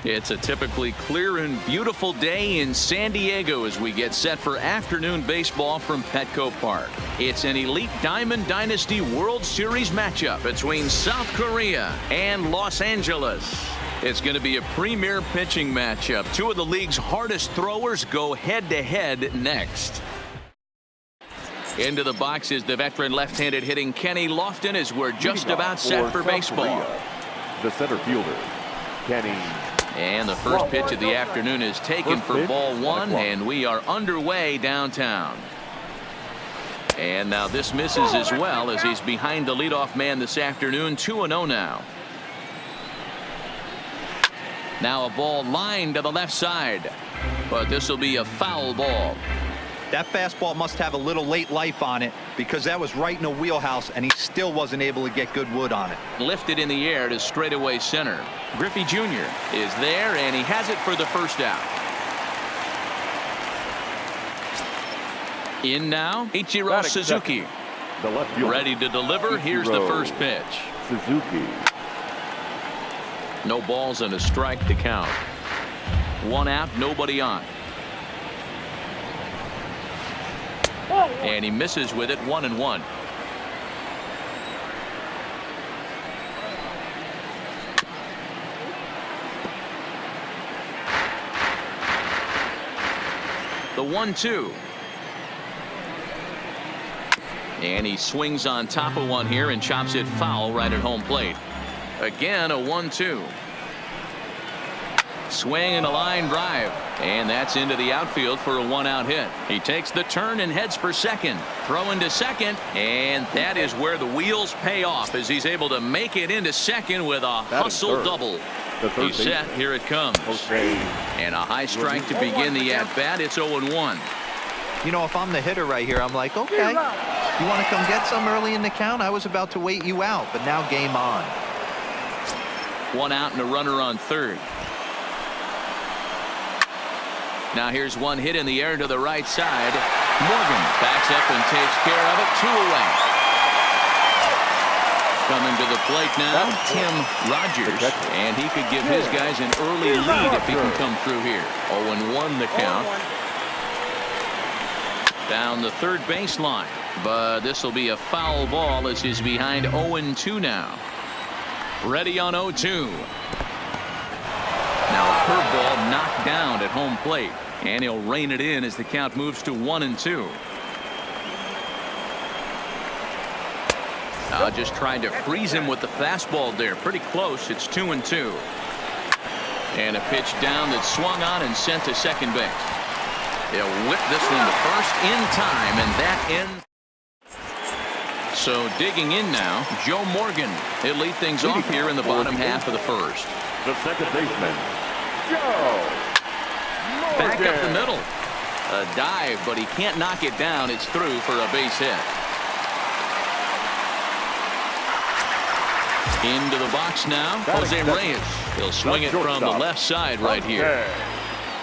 It's a typically clear and beautiful day in San Diego as we get set for afternoon baseball from Petco Park. It's an elite Diamond Dynasty World Series matchup between South Korea and Los Angeles. It's going to be a premier pitching matchup. Two of the league's hardest throwers go head-to-head next. Into the box is the veteran left-handed hitting Kenny Lofton as we're just about set for baseball. The center fielder, Kenny. And the first pitch of the afternoon is taken for ball one, and we are underway downtown. And now this misses as well as he's behind the leadoff man this afternoon. 2-0 now. Now a ball lined to the left side, but this will be a foul ball. That fastball must have a little late life on it because that was right in the wheelhouse and he still wasn't able to get good wood on it. Lifted in the air to straightaway center. Griffey Jr. is there and he has it for the first out. In now, Ichiro Suzuki. The left fielder. Ready to deliver. Here's the first pitch. Suzuki. No balls and a strike to count. One out, nobody on. And he misses with it. 1-1. The 1-2. And he swings on top of one here and chops it foul right at home plate. Again, a 1-2. Swing and a line drive, and that's into the outfield for a one-out hit. He takes the turn and heads for second. Throw into second, and that is where the wheels pay off as he's able to make it into second with a hustle double. He's set. Here it comes. And a high strike to begin the at-bat. It's 0-1. You know, if I'm the hitter right here, I'm like, okay, you want to come get some early in the count? I was about to wait you out, but now game on. One out and a runner on third. Now here's one hit in the air to the right side. Morgan backs up and takes care of it. 2 away. Coming to the plate now, Tim Rogers. And he could give his guys an early lead if he can come through here. 0-1 the count. Down the third baseline. But this will be a foul ball as he's behind 0-2 now. Ready on 0-2. Now a curveball knocked down at home plate, and he'll rein it in as the count moves to 1-2. Just trying to freeze him with the fastball there. Pretty close. It's 2-2. And a pitch down that's swung on and sent to second base. They'll whip this one to first in time, and that ends. So digging in now, Joe Morgan. He'll lead things off here in the bottom half of the first. The second baseman, Joe Morgan. Back up the middle. A dive, but he can't knock it down. It's through for a base hit. Into the box now, Jose Reyes. He'll swing it from the left side right here.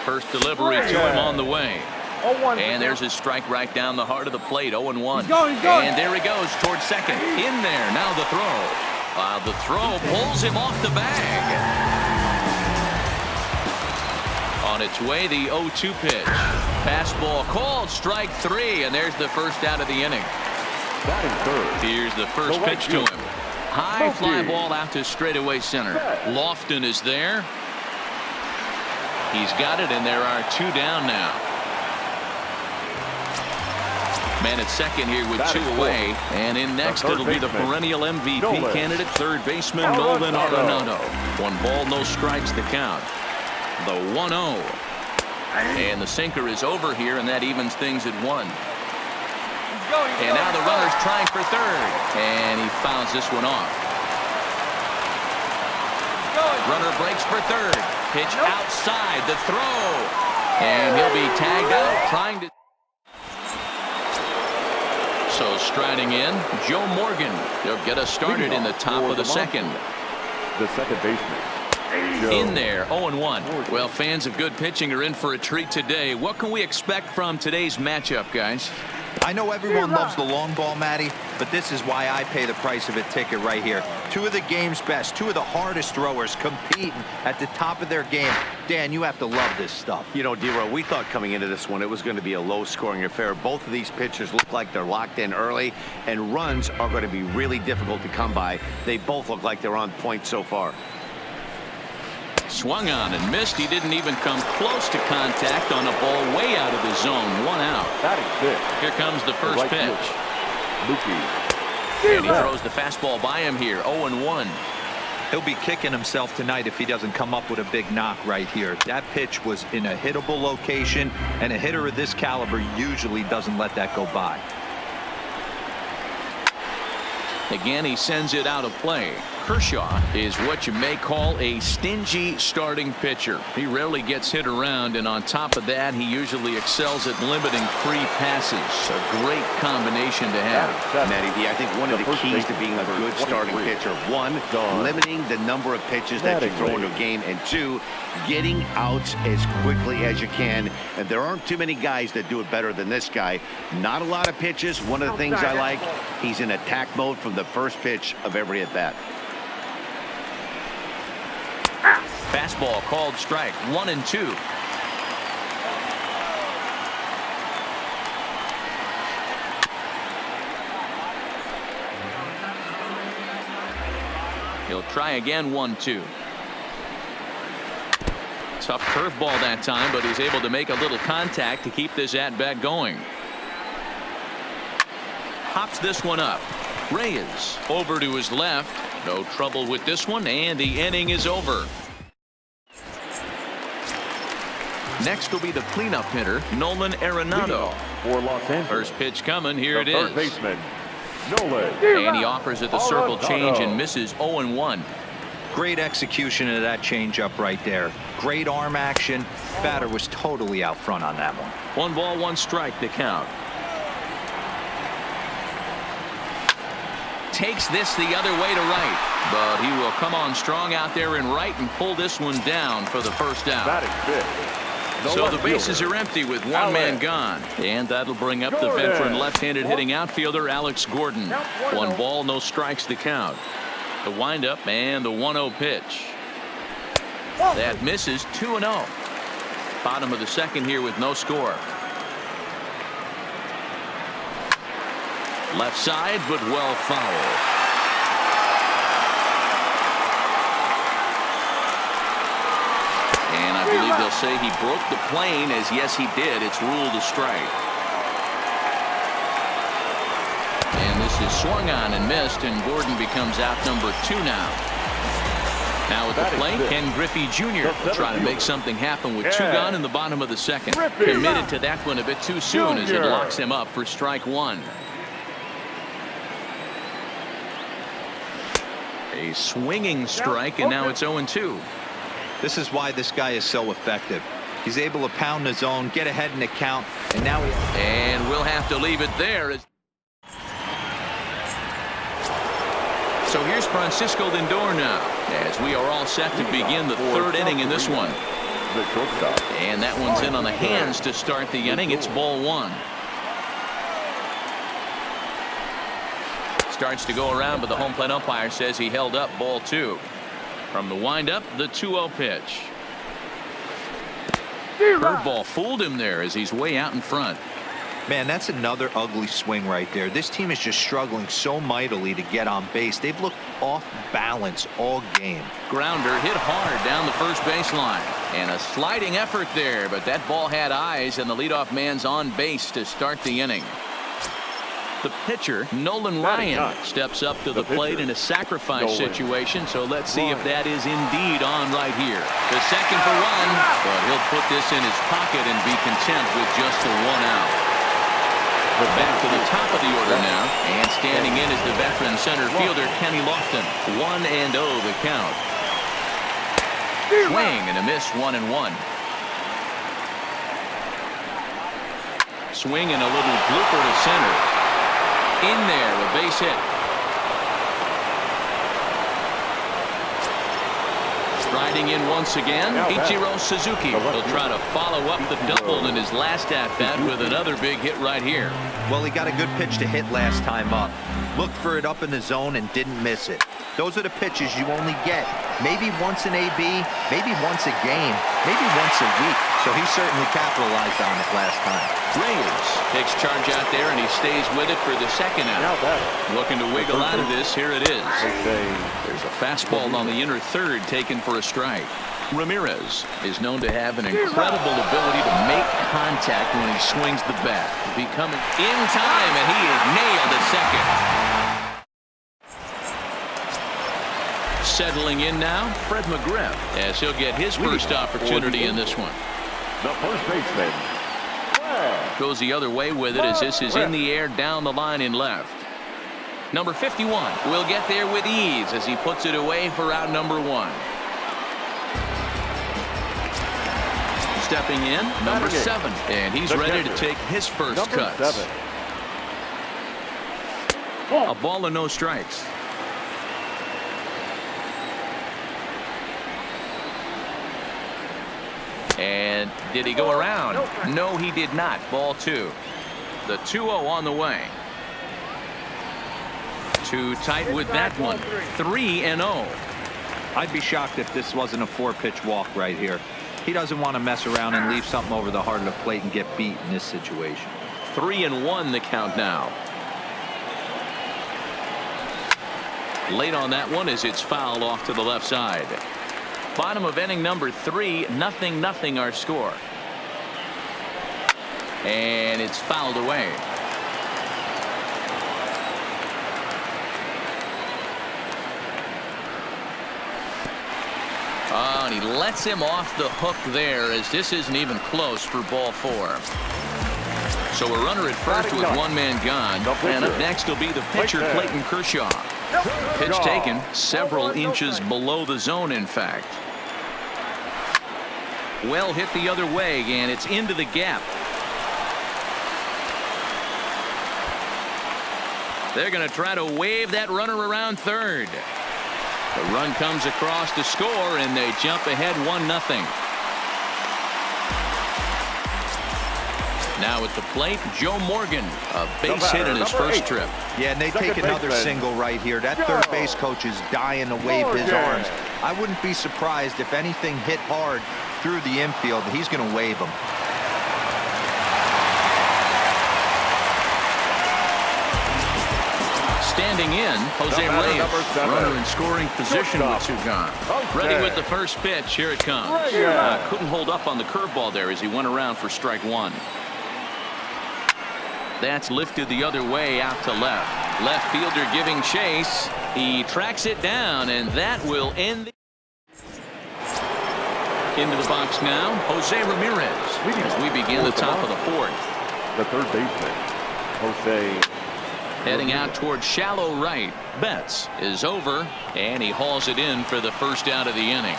First delivery to him on the way. And there's his strike right down the heart of the plate. 0-1. And there he goes towards second. In there. Now the throw. The throw pulls him off the bag. On its way, the 0-2 pitch. Fastball called, strike 3, and there's the first out of the inning. Here's the first pitch to him. High fly ball out to straightaway center. Lofton is there. He's got it, and there are 2 down now. Man at second here with 2 away, and in next it'll be the perennial MVP candidate, third baseman Nolan Arenado. 1 ball, no strikes the count. The 1-0, and the sinker is over here, and that evens things at 1. And now the runner's trying for third, and he fouls this one off. Runner breaks for third. Pitch outside, the throw, and he'll be tagged out trying to. So striding in, Joe Morgan. He'll get us started in the top of the second. The second baseman. In there, 0-1. Well, fans of good pitching are in for a treat today. What can we expect from today's matchup, guys? I know everyone loves the long ball, Matty, but this is why I pay the price of a ticket right here. Two of the game's best, two of the hardest throwers competing at the top of their game. Dan, you have to love this stuff. You know, D-Row, we thought coming into this one it was going to be a low-scoring affair. Both of these pitchers look like they're locked in early, and runs are going to be really difficult to come by. They both look like they're on point so far. Swung on and missed. He didn't even come close to contact on a ball way out of the zone. 1 out. Batting fifth. Here comes the first right pitch. Mookie. And he throws the fastball by him here. 0-1. He'll be kicking himself tonight if he doesn't come up with a big knock right here. That pitch was in a hittable location, and a hitter of this caliber usually doesn't let that go by. Again, he sends it out of play. Kershaw is what you may call a stingy starting pitcher. He rarely gets hit around, and on top of that, he usually excels at limiting free passes. A great combination to have. Matty D, I think one of the keys to being a good starting pitcher, one, limiting the number of pitches that you throw into a game, and two, getting outs as quickly as you can. And there aren't too many guys that do it better than this guy. Not a lot of pitches. One of the things I like, he's in attack mode from the first pitch of every at-bat. Fastball called strike. 1-2. He'll try again. 1-2. Tough curveball that time, but he's able to make a little contact to keep this at-bat going. Hops this one up. Reyes over to his left. No trouble with this one, and the inning is over. Next will be the cleanup hitter, Nolan Arenado. For Los Angeles. First pitch coming. Here it is. Third baseman, Nolan. And he offers it the circle change and misses. 0-1. Great execution of that changeup right there. Great arm action. Batter was totally out front on that one. 1 ball, 1 strike to count. Takes this the other way to right, but he will come on strong out there in right and pull this one down for the first out. Batting fifth. So the bases are empty with one man gone, and that'll bring up the veteran left-handed hitting outfielder Alex Gordon. 1 ball, no strikes to count. The windup and the 1-0 pitch. That misses. 2-0. Bottom of the second here with no score. Left side, but well fouled. And I believe they'll say he broke the plane, as yes he did. It's ruled a strike. And this is swung on and missed, and Gordon becomes out number 2 now. Now at the plate, Ken Griffey Jr. will try to make something happen with 2 gone in the bottom of the second. Committed to that one a bit too soon as it locks him up for strike 1. A swinging strike, and now it's 0-2. This is why this guy is so effective. He's able to pound the zone, get ahead in the count, and now he... And we'll have to leave it there. So here's Francisco Lindor now, as we are all set to begin the 3rd inning in this one. The shortstop. And that one's in on the hands to start the inning. It's ball 1. Starts to go around, but the home plate umpire says he held up. Ball 2. From the windup, the 2-0 pitch. Curveball fooled him there as he's way out in front. Man, that's another ugly swing right there. This team is just struggling so mightily to get on base. They've looked off balance all game. Grounder hit hard down the first baseline. And a sliding effort there, but that ball had eyes, and the leadoff man's on base to start the inning. The pitcher, Nolan Ryan, steps up to the plate in a sacrifice situation, so let's see if that is indeed on right here. The second for 1, but he'll put this in his pocket and be content with just the 1 out. Back to the top of the order now, and standing in is the veteran center fielder Kenny Lofton. 1-0 the count. Swing and a miss. 1-1. Swing and a little blooper to center. In there, a base hit. Riding in once again, Ichiro Suzuki will try to follow up the double in his last at-bat with another big hit right here. Well, he got a good pitch to hit last time up. Looked for it up in the zone and didn't miss it. Those are the pitches you only get maybe once in AB, maybe once a game, maybe once a week. So he certainly capitalized on it last time. Reyes takes charge out there, and he stays with it for the second out. Looking to wiggle out of this. Here it is. There's a fastball on the inner third taken for a strike. Ramirez is known to have an incredible ability to make contact when he swings the bat. Becoming in time, and he is nailed at second. Settling in now, Fred McGriff, as he'll get his first opportunity in this one. The first baseman. Goes the other way with it as this is in the air down the line in left. Number 51 will get there with ease as he puts it away for out number 1. Stepping in, number 7, and he's ready to take his first cuts. A ball and no strikes. And did he go around? No, he did not. Ball 2. The 2-0 on the way. Too tight with that one. 3-0. I'd be shocked if this wasn't a 4-pitch walk right here. He doesn't want to mess around and leave something over the heart of the plate and get beat in this situation. 3-1 the count now. Late on that one as it's fouled off to the left side. Bottom of inning number 3, 0-0 our score. And it's fouled away. Oh, and he lets him off the hook there as this isn't even close for ball 4. So a runner at first with one man gone. And up next will be the pitcher, Clayton Kershaw. Pitch taken several inches below the zone, in fact. Well hit the other way, and it's into the gap. They're going to try to wave that runner around third. The run comes across to score, and they jump ahead 1-0. Now at the plate, Joe Morgan, a base hit in his first trip. Yeah, and they take another single right here. That third base coach is dying to wave his arms. I wouldn't be surprised if anything hit hard through the infield. He's going to wave them. Standing in, Jose Reyes, runner in scoring position with 2 gone. Ready with the first pitch. Here it comes. Couldn't hold up on the curveball there as he went around for strike 1. That's lifted the other way out to left. Left fielder giving chase. He tracks it down, and that will end the... Into the box now, Jose Ramirez, as we begin the top of the 4th. The third baseman, Jose. Heading out towards shallow right. Betts is over, and he hauls it in for the first out of the inning.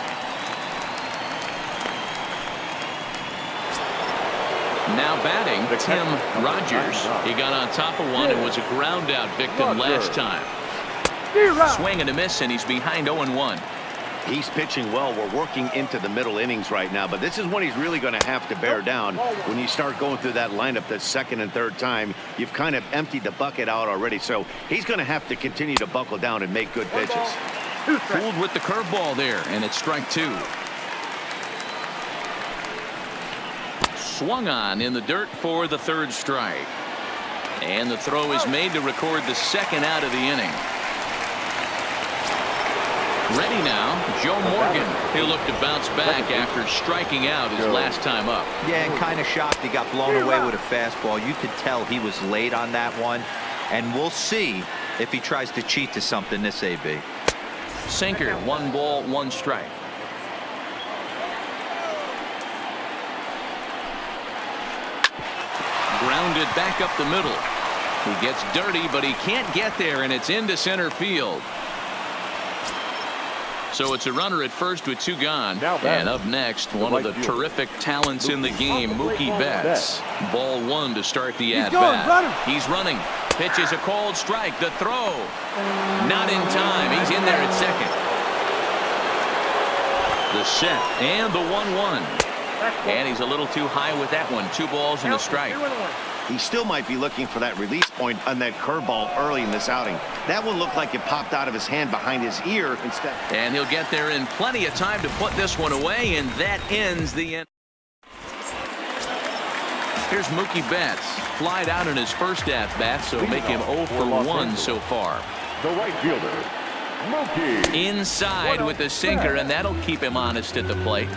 Now batting, Tim Rogers. He got on top of one and was a ground out victim last time. Swing and a miss, and he's behind 0-1. He's pitching well. We're working into the middle innings right now, but this is when he's really going to have to bear down. When you start going through that lineup the second and third time, you've kind of emptied the bucket out already, so he's going to have to continue to buckle down and make good pitches. Fooled with the curveball there, and it's strike 2. Swung on in the dirt for the third strike. And the throw is made to record the second out of the inning. Ready now, Joe Morgan. He'll look to bounce back after striking out his last time up. Yeah, and kind of shocked he got blown away with a fastball. You could tell he was late on that one. And we'll see if he tries to cheat to something this AB. Sinker, 1 ball, 1 strike. Grounded back up the middle. He gets dirty, but he can't get there, and it's into center field. So it's a runner at first with 2 gone. And up next, one of the terrific talents in the game, Mookie Betts. Ball 1 to start the at-bat. He's running. Pitch is a called strike. The throw. Not in time. He's in there at second. The set and the 1-1. And he's a little too high with that one. 2 balls and a strike. He still might be looking for that release point on that curveball early in this outing. That one looked like it popped out of his hand behind his ear instead. And he'll get there in plenty of time to put this one away, and that ends the end. Here's Mookie Betts. Flied out in his first at-bat, so make him 0 for 1 so far. The right fielder, Mookie. Inside with the sinker, and that'll keep him honest at the plate.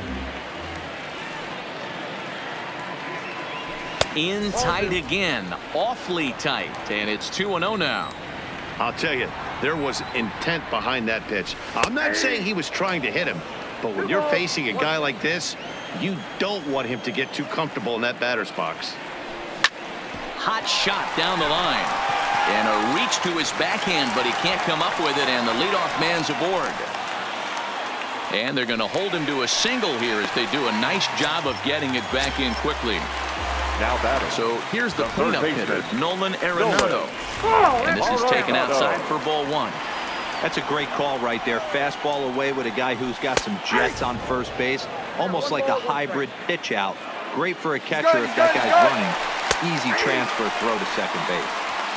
In tight again, awfully tight, and it's 2-0 now. I'll tell you, there was intent behind that pitch. I'm not saying he was trying to hit him, but when you're facing a guy like this, you don't want him to get too comfortable in that batter's box. Hot shot down the line, and a reach to his backhand, but he can't come up with it, and the leadoff man's aboard. And they're going to hold him to a single here as they do a nice job of getting it back in quickly. Now batting. So here's the cleanup hitter, Nolan Arenado. And this is taken outside for ball 1. That's a great call right there. Fastball away with a guy who's got some jets on first base. Almost like a hybrid pitch out. Great for a catcher if that guy's running. Easy transfer throw to second base.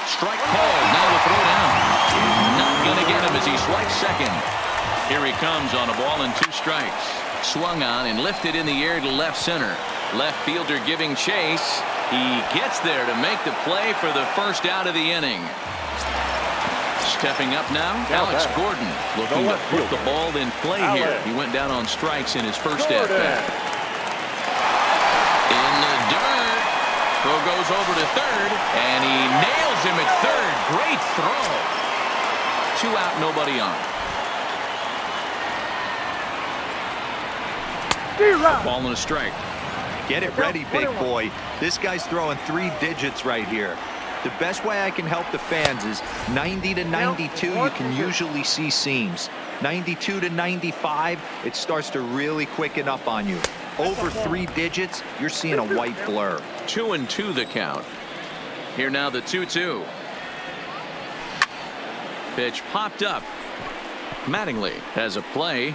Strike called. Now the throw down. Not going to get him as he swipes second. Here he comes on a ball and 2 strikes. Swung on and lifted in the air to left center. Left fielder giving chase. He gets there to make the play for the first out of the inning. Stepping up now, Alex Gordon looking to put the ball in play here. He went down on strikes in his first at bat. In the dirt. Throw goes over to third, and he nails him at third. Great throw. 2 out, nobody on. Ball and a strike. Get it ready, big boy. This guy's throwing 3 digits right here. The best way I can help the fans is 90 to 92, you can usually see seams. 92 to 95, it starts to really quicken up on you. Over 3 digits, you're seeing a white blur. 2-2 the count. Here now the 2-2. Pitch popped up. Mattingly has a play,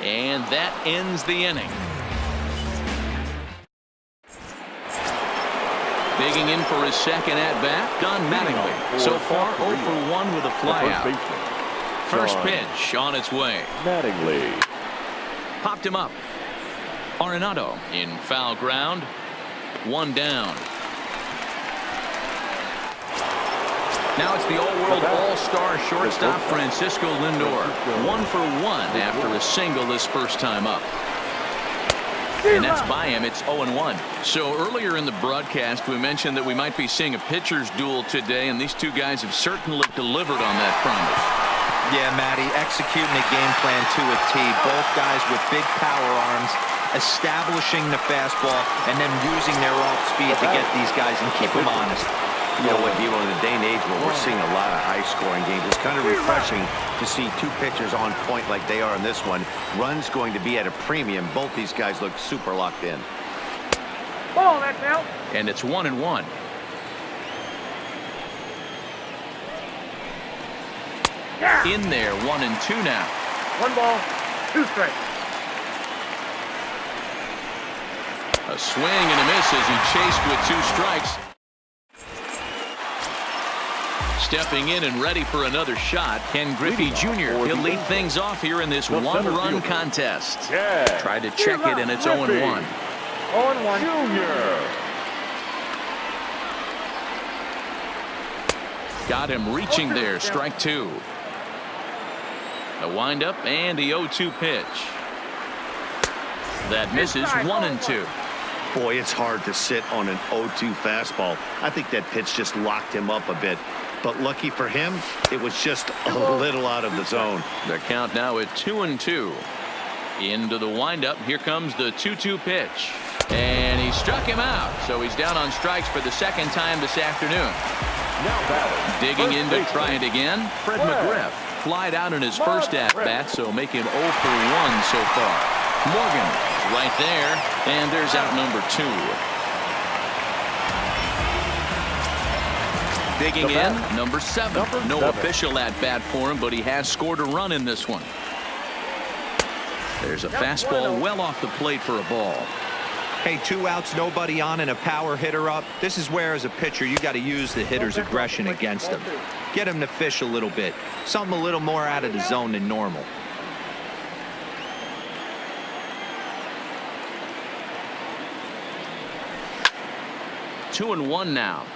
and that ends the inning. Digging in for his second at-bat, Don Mattingly. So far 0 for 1 with a flyout. First pitch on its way. Mattingly. Popped him up. Arenado in foul ground. 1 down. Now it's the all-world all-star shortstop Francisco Lindor. 1 for 1 after a single this first time up. And that's by him. It's 0-1. So earlier in the broadcast, we mentioned that we might be seeing a pitcher's duel today, and these 2 guys have certainly delivered on that promise. Yeah, Matty, executing a game plan to a T. Both guys with big power arms, establishing the fastball, and then using their off speed to get these guys and keep them honest. You know what, Devo, in the day and age where we're seeing a lot of high-scoring games, it's kind of refreshing to see 2 pitchers on point like they are in this one. Runs going to be at a premium. Both these guys look super locked in. Ball, that's out. And it's 1-1. Yeah. In there, 1-2 now. 1 ball, 2 strikes. A swing and a miss as he chased with 2 strikes. Stepping in and ready for another shot, Ken Griffey Jr. He'll lead things off here in this 1-run contest. Tried to check it, and it's 0-1. 0-1. Junior. Got him reaching there, strike 2. The windup and the 0-2 pitch. That misses, 1-2. Boy, it's hard to sit on an 0-2 fastball. I think that pitch just locked him up a bit. But lucky for him, it was just a little out of the zone. The count now at 2-2. Into the windup. Here comes the 2-2 pitch. And he struck him out. So he's down on strikes for the second time this afternoon. Digging in to try it again. Fred McGriff flied out in his first at-bat, so make him 0 for 1 so far. Morgan right there. And there's out number 2. Digging in, number 7. No official at-bat for him, but he has scored a run in this one. There's a fastball well off the plate for a ball. Hey, 2 outs, nobody on, and a power hitter up. This is where, as a pitcher, you got to use the hitter's aggression against him. Get him to fish a little bit. Something a little more out of the zone than normal. 2-1 now.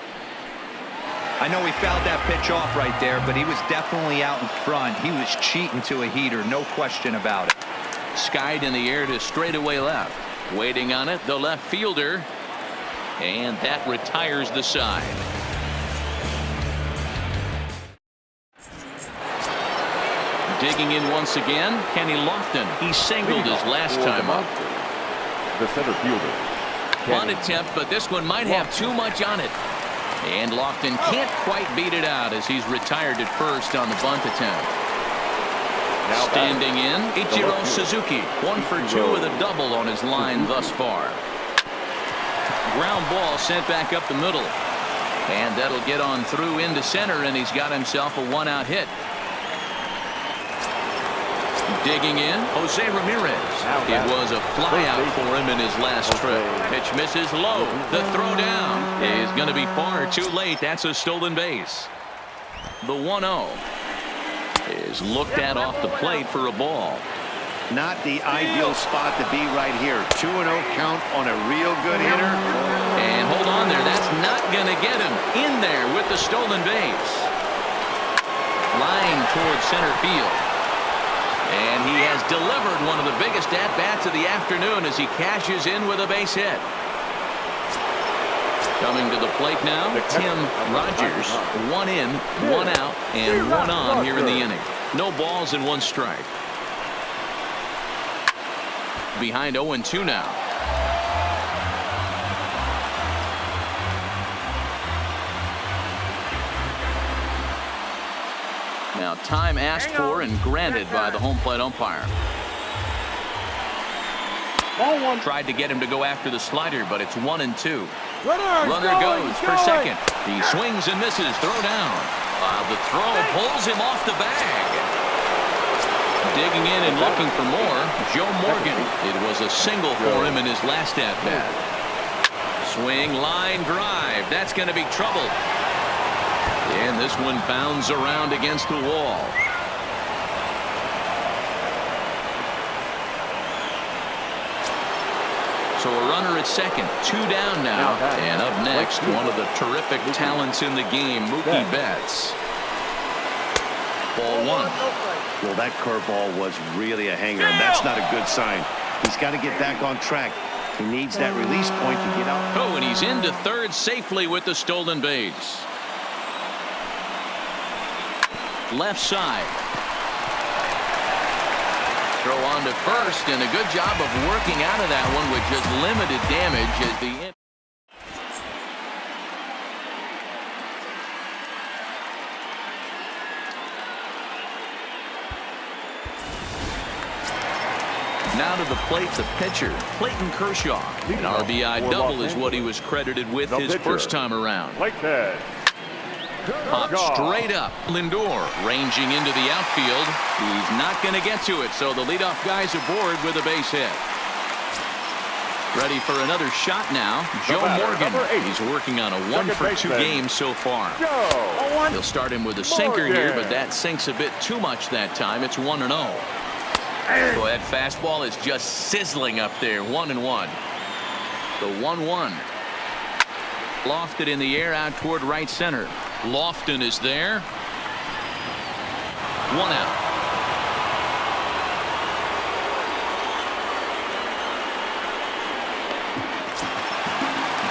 I know he fouled that pitch off right there, but he was definitely out in front. He was cheating to a heater, no question about it. Skied in the air to straightaway left. Waiting on it, the left fielder. And that retires the side. Digging in once again, Kenny Lofton. He singled his last time up. The center fielder. Bunt attempt, but this one might have too much on it. And Lofton can't quite beat it out as he's retired at first on the bunt attempt. Standing in, Ichiro Suzuki. 1 for 2 with a double on his line thus far. Ground ball sent back up the middle. And that'll get on through into center, and he's got himself a 1-out hit. Digging in, Jose Ramirez. It was a flyout for him in his last trip. Pitch misses low. The throw down is going to be far too late. That's a stolen base. The 1-0 is looked at off the plate for a ball. Not the ideal spot to be right here. 2-0 count on a real good hitter. And hold on there. That's not going to get him in there with the stolen base. Flying towards center field. And he has delivered one of the biggest at-bats of the afternoon as he cashes in with a base hit. Coming to the plate now, Tim Rogers. 1 in, 1 out, and 1 on here in the inning. No balls and 1 strike. Behind 0-2 now. Now time asked for and granted by the home plate umpire. Tried to get him to go after the slider, but it's 1-2. Runner goes for second. He swings and misses. Throw down. The throw pulls him off the bag. Digging in and looking for more, Joe Morgan. It was a single for him in his last at-bat. Swing, line drive. That's going to be trouble. And this one bounds around against the wall. So a runner at second, 2 down now. And up next, one of the terrific talents in the game, Mookie Betts. Ball 1. Well, that curveball was really a hanger, and that's not a good sign. He's got to get back on track. He needs that release point to get out. Oh, and he's into third safely with the stolen base. Left side. Throw on to first, and a good job of working out of that one with just limited damage as the now to the plate, the pitcher, Clayton Kershaw. An RBI double is what he was credited with his first time around. Popped straight up. Lindor ranging into the outfield. He's not going to get to it, so the leadoff guy's aboard with a base hit. Ready for another shot now. Joe Morgan. He's working on a 1 for 2 game so far. He'll start him with a sinker here, but that sinks a bit too much that time. It's 1-0. Boy, that fastball is just sizzling up there. 1-1. The 1-1. Lofted in the air out toward right center. Lofton is there. 1 out.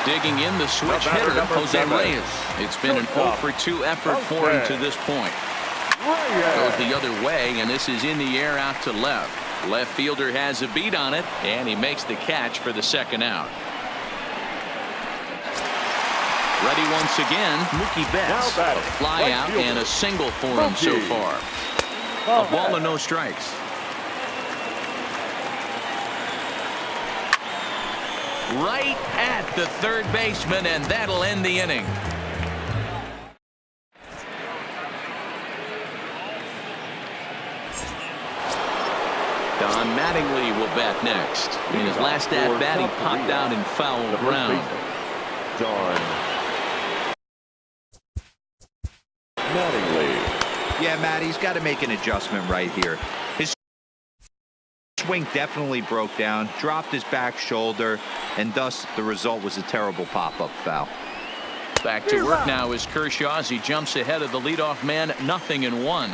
Digging in the switch hitter, Jose Reyes. It's been an 0 for 2 effort for him to this point. Goes the other way, and this is in the air out to left. Left fielder has a beat on it, and he makes the catch for the 2nd out. Ready once again, Mookie Betts. A fly out and a single for him so far. A ball and no strikes. Right at the third baseman, and that'll end the inning. Don Mattingly will bat next. In his last at-bat, he popped out in foul ground. Don Mattingly. Yeah, Matt, he's got to make an adjustment right here. His swing definitely broke down, dropped his back shoulder, and thus the result was a terrible pop-up foul. Back to work now is Kershaw as he jumps ahead of the leadoff man, 0-1.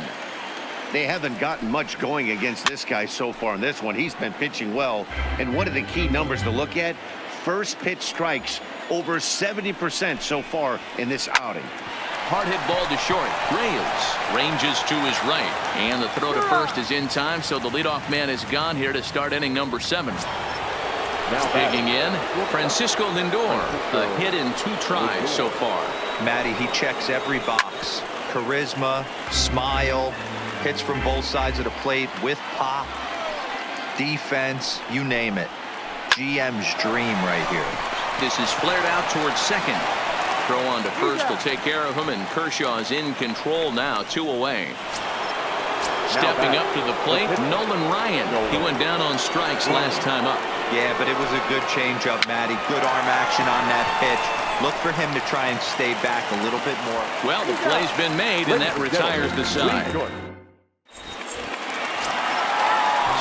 They haven't gotten much going against this guy so far in this one. He's been pitching well. And one of the key numbers to look at, first pitch strikes over 70% so far in this outing. Hard hit ball to short. Reyes ranges to his right. And the throw to first is in time, so the leadoff man is gone here to start inning number 7. Now digging in, Francisco Lindor. The hit in 2 tries so far. Matty, he checks every box. Charisma, smile, hits from both sides of the plate with pop, defense, you name it. GM's dream right here. This is flared out towards second. Throw on to first will take care of him, and Kershaw is in control now, 2 away. Stepping up to the plate, Nolan Ryan. He went down on strikes last time up. Yeah, but it was a good changeup, Matty. Good arm action on that pitch. Look for him to try and stay back a little bit more. Well, the play's been made, and that retires the side.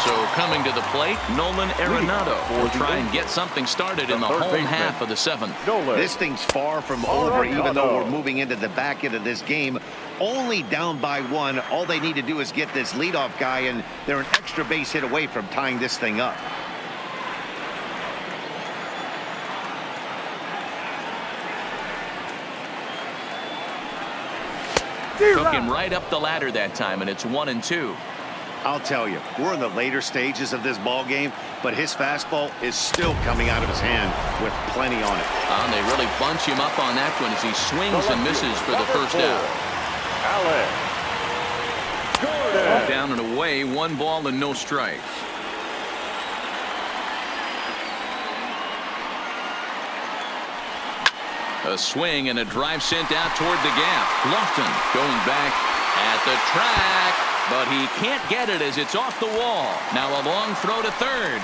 So coming to the plate, Nolan Arenado will try and get something started in the home half of the 7th. This thing's far from over, even though we're moving into the back end of this game. Only down by 1. All they need to do is get this leadoff guy, and they're an extra base hit away from tying this thing up. Took him right up the ladder that time, and it's 1-2. I'll tell you, we're in the later stages of this ball game, but his fastball is still coming out of his hand with plenty on it. They really bunch him up on that one as he swings and misses for the first out. Down and away, 1 ball and no strikes. A swing and a drive sent out toward the gap. Lofton going back at the track, but he can't get it as it's off the wall. Now a long throw to third.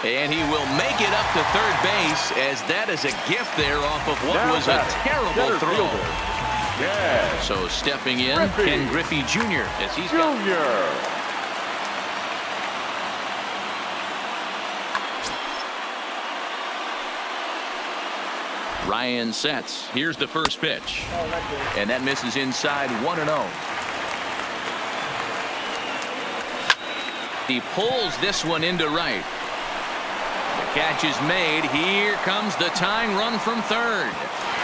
And he will make it up to third base, as that is a gift there off of what was a terrible throw. Yeah. So stepping in, Ken Griffey Jr. as he's got. Ryan sets. Here's the first pitch. And that misses inside, 1-0. He pulls this one into right. The catch is made. Here comes the tying run from third.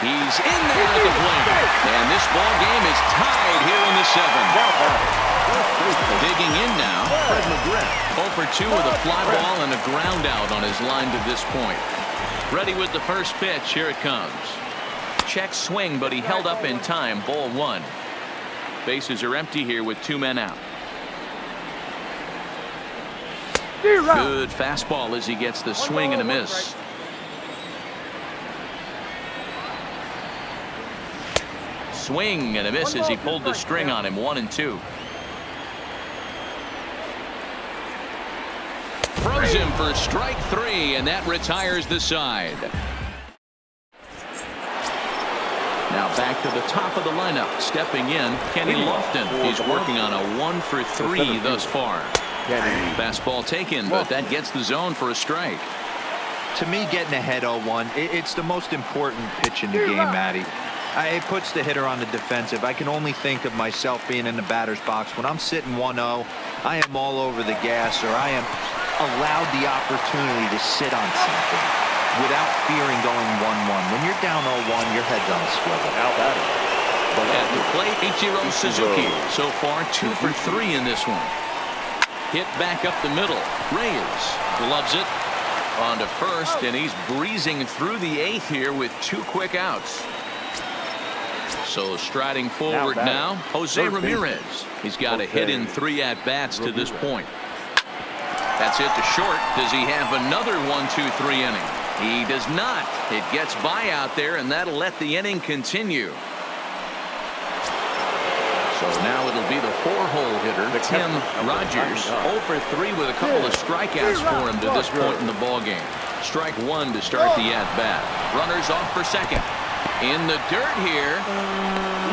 He's in there at the plate. And this ball game is tied here in the 7th. Digging in now, Fred McGriff. 0 for 2 with a fly ball and a ground out on his line to this point. Ready with the first pitch. Here it comes. Check swing, but he held up in time. Ball 1. Bases are empty here with 2 men out. Good fastball as he gets the swing and a miss. Swing and a miss as he pulled the string on him. 1-2. Throws him for strike 3, and that retires the side. Now back to the top of the lineup. Stepping in, Kenny Lofton. He's working on a 1 for 3 thus far. Fastball taken, but that gets the zone for a strike. To me, getting ahead 0-1, it's the most important pitch in the game, Matty. It puts the hitter on the defensive. I can only think of myself being in the batter's box. When I'm sitting 1-0, I am all over the gas, or I am allowed the opportunity to sit on something without fearing going 1-1. When you're down 0-1, your head's on a swivel. At the plate, Ichiro Suzuki. So far, 2 for 3 in this one. Hit back up the middle. Reyes gloves it on to first, and he's breezing through the 8th here with 2 quick outs. So striding forward now, Jose Ramirez. He's got a hit in 3 at-bats to this point. That's it to short. Does he have another 1-2-3 inning? He does not. It gets by out there, and that'll let the inning continue. So So now it'll be the 4-hole hitter, Tim Rogers. 0 for 3 with a couple of strikeouts for him to this point in the ballgame. Strike 1 to start the at-bat. Runners off for second. In the dirt here.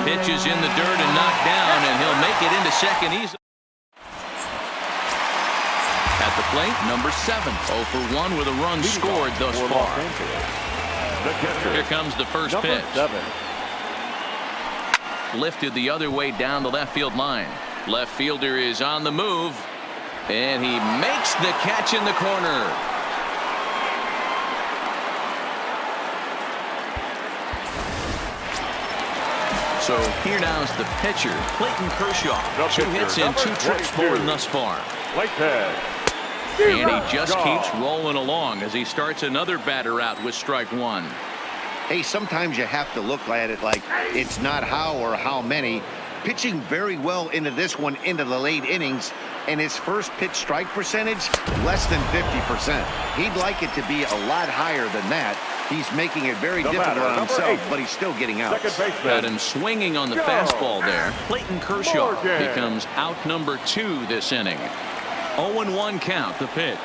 Pitch is in the dirt and knocked down, and he'll make it into second easily. At the plate, number 7. 0 for 1 with a run scored thus far. Here comes the first pitch. Lifted the other way down the left field line. Left fielder is on the move, and he makes the catch in the corner. So here now is the pitcher, Clayton Kershaw. 2 hits and 2 trips for him thus far. And he just keeps rolling along as he starts another batter out with strike 1. Hey, sometimes you have to look at it like it's not how or how many. Pitching very well into this one into the late innings, and his first pitch strike percentage less than 50%. He'd like it to be a lot higher than that. He's making it very difficult on himself, but he's still getting out. Got him swinging on the fastball there. Clayton Kershaw becomes out number 2 this inning. 0-1 count, the pitch.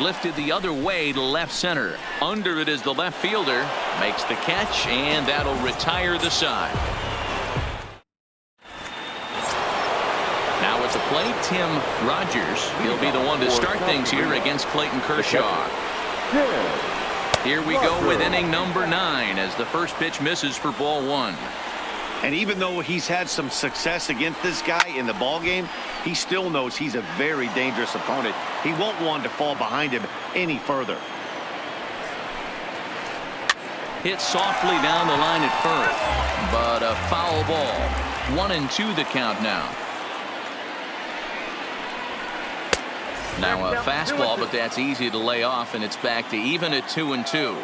Lifted the other way to left center. Under it is the left fielder. Makes the catch, and that'll retire the side. Now at the plate, Tim Rogers. He'll be the one to start things here against Clayton Kershaw. Here we go with inning number 9 as the first pitch misses for ball 1. And even though he's had some success against this guy in the ball game, he still knows he's a very dangerous opponent. He won't want to fall behind him any further. Hit softly down the line at first, but a foul ball. 1-2 the count now. Now a fastball, but that's easy to lay off, and it's back to even at 2-2.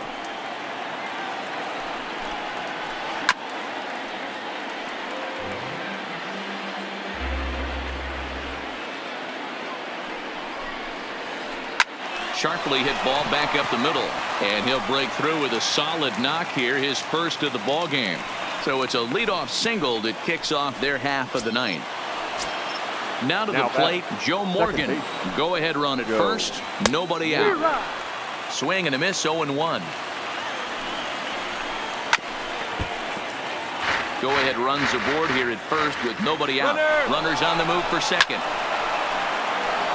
Sharply hit ball back up the middle, and he'll break through with a solid knock here, his first of the ball game. So it's a leadoff single that kicks off their half of the ninth. Now to the plate, Joe Morgan. Go ahead run at first, nobody out. Swing and a miss, 0-1. Go ahead runs aboard here at first with nobody out. Runners on the move for second.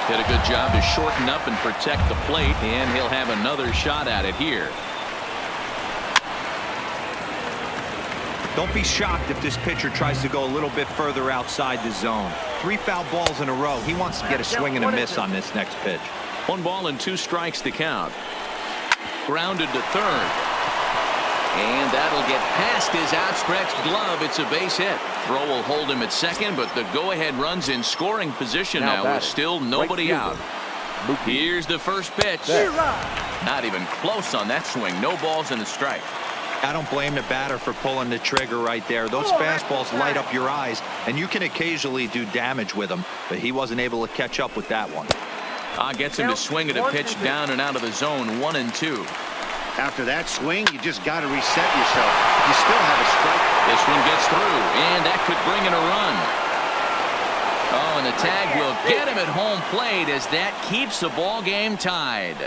Did a good job to shorten up and protect the plate, and he'll have another shot at it here. Don't be shocked if this pitcher tries to go a little bit further outside the zone. 3 foul balls in a row. He wants to get a swing and a miss on this next pitch. 1 ball and 2 strikes to count. Grounded to third. And that'll get past his outstretched glove. It's a base hit. Throw will hold him at second, but the go-ahead run's in scoring position now with still nobody out. Here's the first pitch. Not even close on that swing. No balls and a strike. I don't blame the batter for pulling the trigger right there. Those fastballs light up your eyes, and you can occasionally do damage with them, but he wasn't able to catch up with that one. Gets him to swing at a pitch down and out of the zone, 1-2. After that swing, you just got to reset yourself. You still have a strike. This one gets through, and that could bring in a run. Oh, and the tag will get him at home plate as that keeps the ball game tied.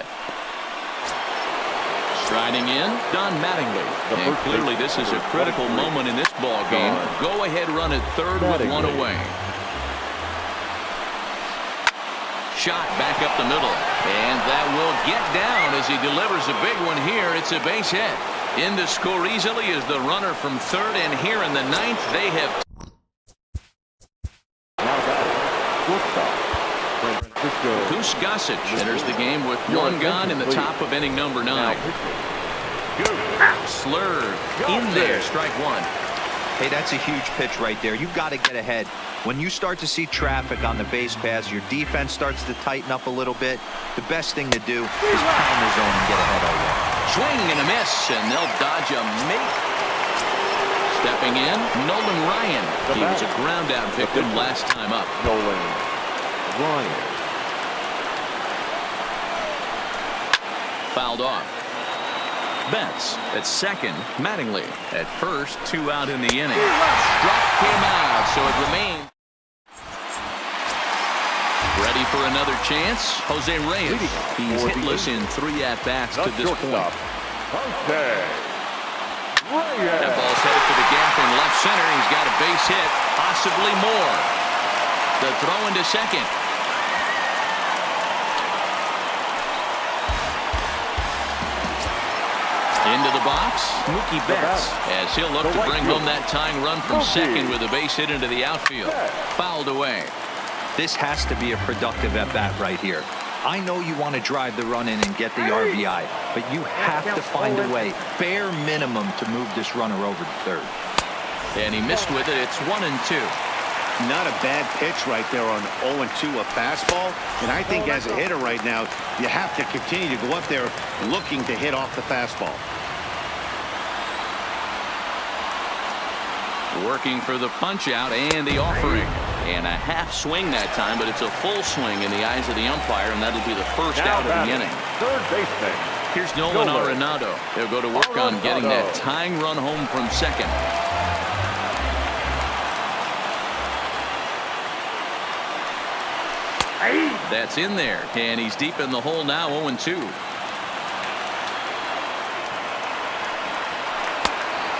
Striding in, Don Mattingly. And clearly this is a critical moment in this ball game. Go ahead run at third with 1 away. Shot back up the middle, and that will get down as he delivers a big one here. It's a base hit. In to score easily is the runner from third, and here in the ninth they have. Goose Gossage enters the game with 1 gone in the top of inning number 9. Slurve in there, strike 1. Hey, that's a huge pitch right there. You've got to get ahead. When you start to see traffic on the base paths, your defense starts to tighten up a little bit. The best thing to do is pound the zone and get ahead all the way. Swing and a miss, and they'll dodge a make. Stepping in, Nolan Ryan. He was a ground out victim last time up. Nolan Ryan. Fouled off. Betts. At second, Mattingly. At first, 2 out in the inning. Struck him out, so it remains. Ready for another chance? Jose Reyes. He's hitless in 3 at-bats to this point. That ball's headed for the gap in left center. He's got a base hit, possibly more. The throw into second. Into the box, Mookie Betts, as he'll look to bring home that tying run from second with a base hit into the outfield. Fouled away. This has to be a productive at-bat right here. I know you want to drive the run in and get the RBI, but you have to find a way, bare minimum, to move this runner over to third. And he missed with it. It's 1-2. Not a bad pitch right there on 0-2, a fastball. And I think as a hitter right now, you have to continue to go up there looking to hit off the fastball. Working for the punch out and the offering. And a half swing that time, but it's a full swing in the eyes of the umpire, and that'll be the first out of the inning. Third baseman. Here's Nolan Arenado. They'll go to work on getting that tying run home from second. That's in there, and he's deep in the hole now, 0-2.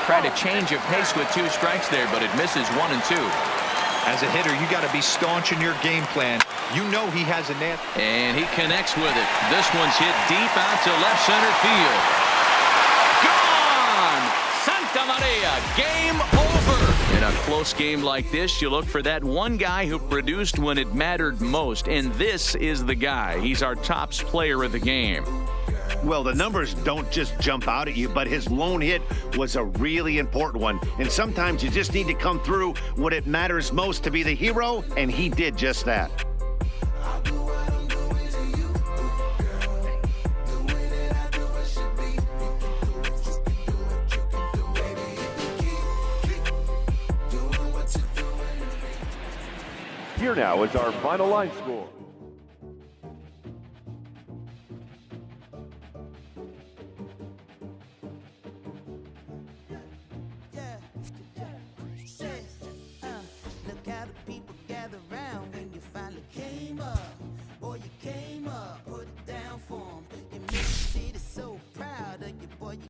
Tried to change of pace with 2 strikes there, but it misses 1-2. As a hitter, you got to be staunch in your game plan. You know he has an answer. And he connects with it. This one's hit deep out to left center field. Gone! Santa Maria, game over. In a close game like this, you look for that one guy who produced when it mattered most, and this is the guy. He's our top player of the game. Well, the numbers don't just jump out at you, but his lone hit was a really important one. And sometimes you just need to come through when it matters most to be the hero, and he did just that. Here now is our final line score.